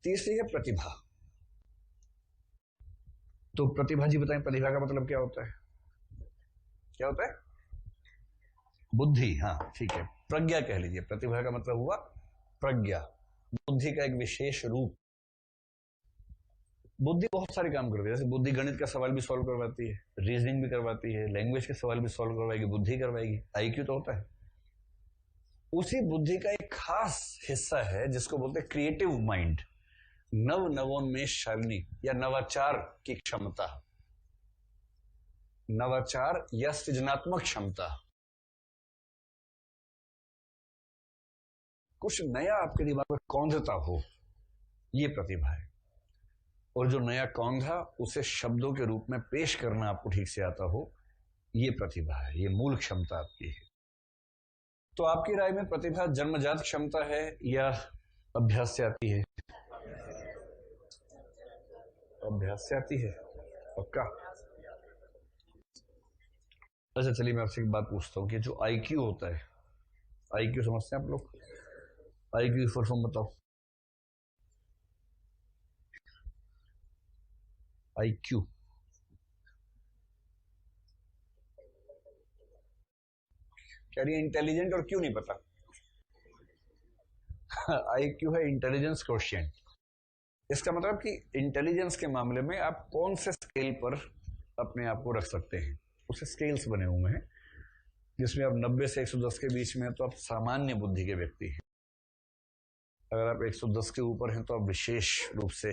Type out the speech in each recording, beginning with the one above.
तीसरी है प्रतिभा। तो प्रतिभा जी बताएं, प्रतिभा का मतलब क्या होता है? क्या होता है? बुद्धि। हाँ ठीक है, प्रज्ञा कह लीजिए। प्रतिभा का मतलब हुआ प्रज्ञा, बुद्धि का एक विशेष रूप। बुद्धि बहुत सारे काम करती है। जैसे बुद्धि गणित का सवाल भी सॉल्व करवाती है, रीजनिंग भी करवाती है, लैंग्वेज के सवाल भी सॉल्व करवाएगी, बुद्धि करवाएगी। आईक्यू तो होता है। उसी बुद्धि का एक खास हिस्सा है जिसको बोलते हैं क्रिएटिव माइंड, नवोन्मेष शालिनी या नवाचार की क्षमता, नवाचार या सृजनात्मक क्षमता। कुछ नया आपके दिमाग में कौंधता हो, ये प्रतिभा है। और जो नया कौंधा उसे शब्दों के रूप में पेश करना आपको ठीक से आता हो, ये प्रतिभा है, ये मूल क्षमता आपकी है। तो आपकी राय में प्रतिभा जन्मजात क्षमता है या अभ्यास से आती है? अभ्यास से आती है, पक्का? अच्छा चलिए मैं आपसे एक बात पूछता हूँ कि जो आईक्यू होता है, आईक्यू समझते हैं आप लोग? आईक्यू की फुल फॉर्म बताओ। आईक्यू कह रही है इंटेलिजेंट, और क्यों नहीं पता? आईक्यू है इंटेलिजेंस क्वोशिएंट। इसका मतलब कि इंटेलिजेंस के मामले में आप कौन से स्केल पर अपने आप को रख सकते हैं। उसे स्केल्स बने हुए हैं जिसमें आप 90 से 110 के बीच में हैं तो आप सामान्य बुद्धि के व्यक्ति हैं। अगर आप 110 के ऊपर हैं तो आप विशेष रूप से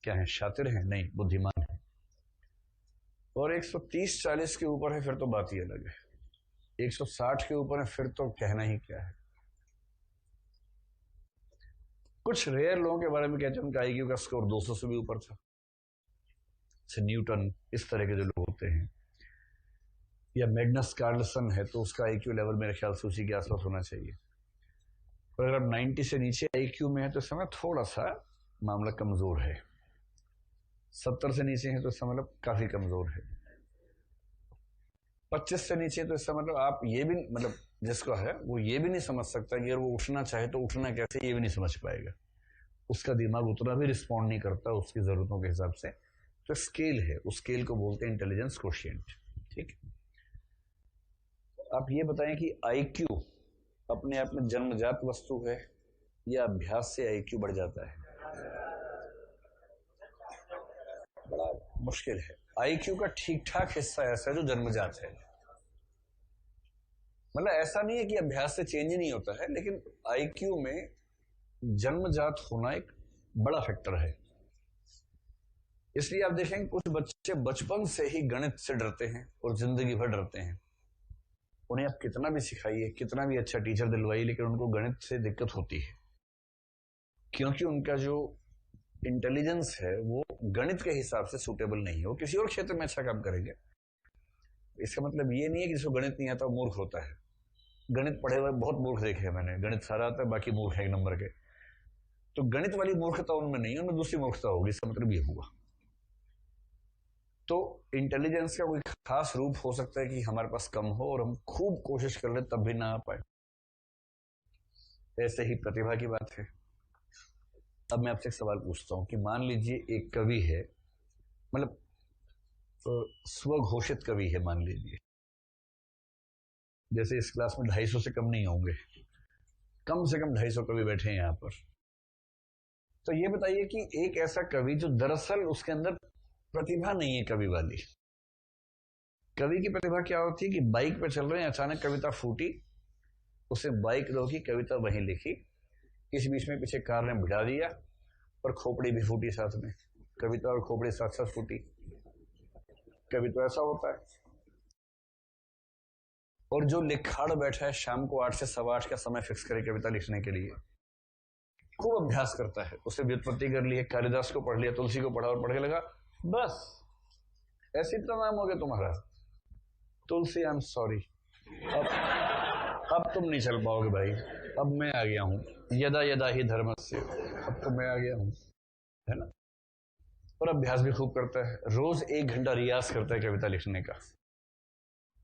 क्या हैं, शातिर हैं? नहीं, बुद्धिमान हैं। और 130-40 के ऊपर है फिर तो बात ही अलग है। 160 के ऊपर है फिर तो कहना ही क्या है। कुछ रेयर लोगों के बारे में कहते हैं उनका आईक्यू का स्कोर 200 से भी ऊपर था, जैसे न्यूटन, इस तरह के जो लोग होते हैं। या मैग्नस कार्लसन है तो उसका आईक्यू लेवल मेरे ख्याल से उसी के आसपास होना चाहिए। पर अगर आप 90 से नीचे आईक्यू में है तो इस समय थोड़ा सा मामला कमजोर है। 70 से नीचे है तो इसका मतलब काफी कमजोर है। 25 से नीचे तो इसका मतलब आप ये भी, मतलब जिसको है वो ये भी नहीं समझ सकता कि अगर वो उठना चाहे तो उठना कैसे, ये भी नहीं समझ पाएगा। उसका दिमाग उतना भी रिस्पॉन्ड नहीं करता उसकी जरूरतों के हिसाब से। तो स्केल है, उस स्केल को बोलते हैं इंटेलिजेंस क्वोशिएंट। ठीक, आप ये बताएं कि आईक्यू अपने आप में जन्मजात वस्तु है या अभ्यास से आईक्यू बढ़ जाता है? बड़ा मुश्किल है। आईक्यू का ठीक ठाक हिस्सा ऐसा है जो जन्मजात है। मतलब ऐसा नहीं है कि अभ्यास से चेंज ही नहीं होता है, लेकिन आईक्यू में जन्मजात होना एक बड़ा फैक्टर है। इसलिए आप देखेंगे कुछ बच्चे बचपन से ही गणित से डरते हैं और जिंदगी भर डरते हैं। उन्हें आप कितना भी सिखाइए, कितना भी अच्छा टीचर दिलवाइए, लेकिन उनको गणित से दिक्कत होती है क्योंकि उनका जो इंटेलिजेंस है वो गणित के हिसाब से सूटेबल नहीं है। वो किसी और क्षेत्र में अच्छा काम करेंगे। इसका मतलब ये नहीं है कि जिसको गणित नहीं आता वो मूर्ख होता है। गणित पढ़े हुए बहुत मूर्ख देखे हैं मैंने, गणित सारा आता है बाकी मूर्ख है एक नंबर के। तो गणित वाली मूर्खता उनमें नहीं है, उनमें दूसरी मूर्खता होगी। इसका मतलब ये हुआ। तो इंटेलिजेंस का कोई खास रूप हो सकता है कि हमारे पास कम हो और हम खूब कोशिश कर ले तब भी ना आ पाए। ऐसे ही प्रतिभा की बात है। अब मैं आपसे एक सवाल पूछता हूं कि मान लीजिए एक कवि है, मतलब स्वघोषित कवि है मान लीजिए, जैसे इस क्लास में 250 से कम नहीं होंगे, कम से कम 250 कवि बैठे हैं यहाँ पर। तो ये बताइए कि एक ऐसा कवि जो दरअसल उसके अंदर प्रतिभा नहीं है कवि वाली। कवि की प्रतिभा क्या होती है कि बाइक पे चल रहे हैं, अचानक कविता फूटी, उसे बाइक रोकी, कविता वहीं लिखी, इस बीच में पीछे कार ने भिड़ा दिया और खोपड़ी भी फूटी साथ में, कविता और खोपड़ी साथ साथ फूटी। कवि तो ऐसा होता है। और जो लिखाड़ बैठा है शाम को 8 से 8:15 का समय फिक्स करे कविता लिखने के लिए, खूब अभ्यास करता है, उसे व्युत्पत्ति कर ली है, कालिदास को पढ़ लिया, तुलसी को पढ़ा और पढ़ के लगा बस ऐसे इतना नाम हो गया तुम्हारा, तुलसी आई एम सॉरी, अब तुम नहीं चल पाओगे भाई, अब मैं आ गया हूँ, यदा यदा ही धर्मस्य, अब तो मैं आ गया हूँ, है ना। और अभ्यास भी खूब करता है, रोज 1 घंटा रियाज करता है कविता लिखने का,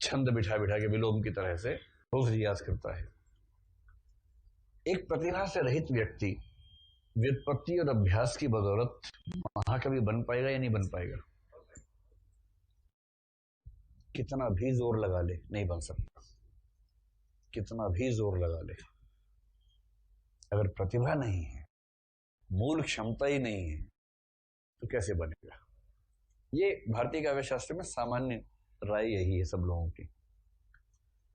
छंद बिठा बिठा के विलोम की तरह से रोज रियाज करता है। एक प्रतिभा से रहित व्यक्ति व्युत्पत्ति और अभ्यास की बदौलत महाकवि बन पाएगा या नहीं बन पाएगा? कितना भी जोर लगा ले नहीं बन सकता, कितना भी जोर लगा ले। अगर प्रतिभा नहीं है, मूल क्षमता ही नहीं है, तो कैसे बनेगा? ये भारतीय काव्य शास्त्र में सामान्य राय यही है सब लोगों की।